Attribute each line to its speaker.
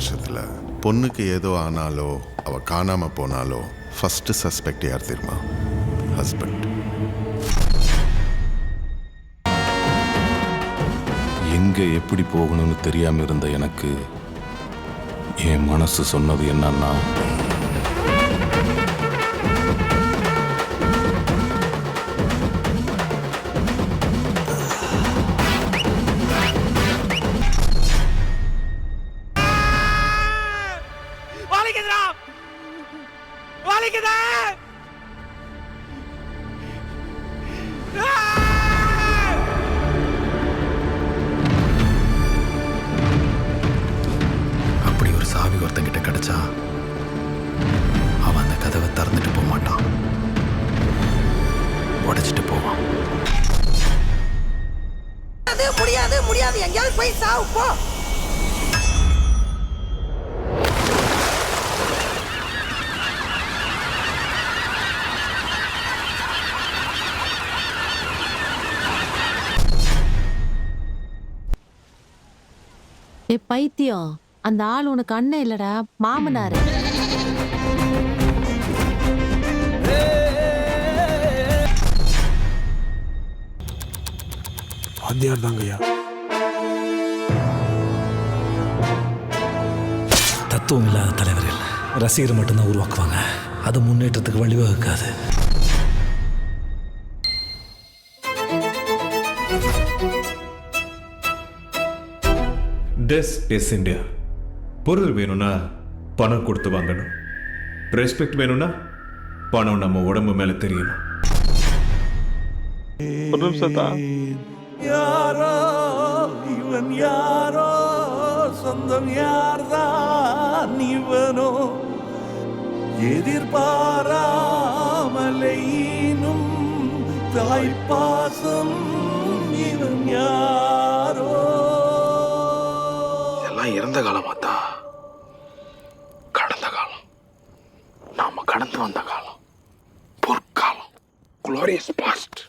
Speaker 1: வருஷத்தில் பொண்ணுக்கு ஏதோ ஆனாலோ அவள் காணாமல் போனாலோ ஃபஸ்ட்டு சஸ்பெக்ட் யார் தெரியுமா? ஹஸ்பண்ட்.
Speaker 2: எங்கே எப்படி போகணும்னு தெரியாமல் இருந்த எனக்கு என் மனசு சொன்னது என்னன்னா,
Speaker 3: அப்படி ஒரு சாவி ஒருத்தங்கிட்ட கிடைச்சா அவன் அந்த கதவை திறந்துட்டு போக மாட்டான், உடைச்சிட்டு போவான்.
Speaker 4: முடியாது முடியாது, எங்கேயாவது போய் சாவு போ.
Speaker 5: ஏ பைத்தியம், அந்த ஆள் உனக்கு அண்ணன் இல்லடா, மாமனாரு.
Speaker 6: வாத்தியார் தாங்கய்யா.
Speaker 7: தத்துவம் இல்லாத தலைவர்கள் ரசிகரை மட்டும்தான் உருவாக்குவாங்க, அது முன்னேற்றத்துக்கு வழிவகுக்காது.
Speaker 8: This is India. பொருள் வேணும்னா பணம் கொடுத்து வாங்கணும். ரெஸ்பெக்ட் வேணும்னா பணம் நம்ம உடம்பு மேல தெரியணும்.
Speaker 6: ஒரு நிமிஷம் தான். யாரோ இவன், யாரோ சொந்தம், யார்தான் இவனோ, எதிர்பாராமலையினும் தாய்ப்பாசம் இவன் யாரோ.
Speaker 3: இதெல்லாம் இறந்த காலமாத்தா, கடந்த காலம், நாம கடந்து வந்த காலம், பொற்காலம், குளோரியஸ் பாஸ்ட்.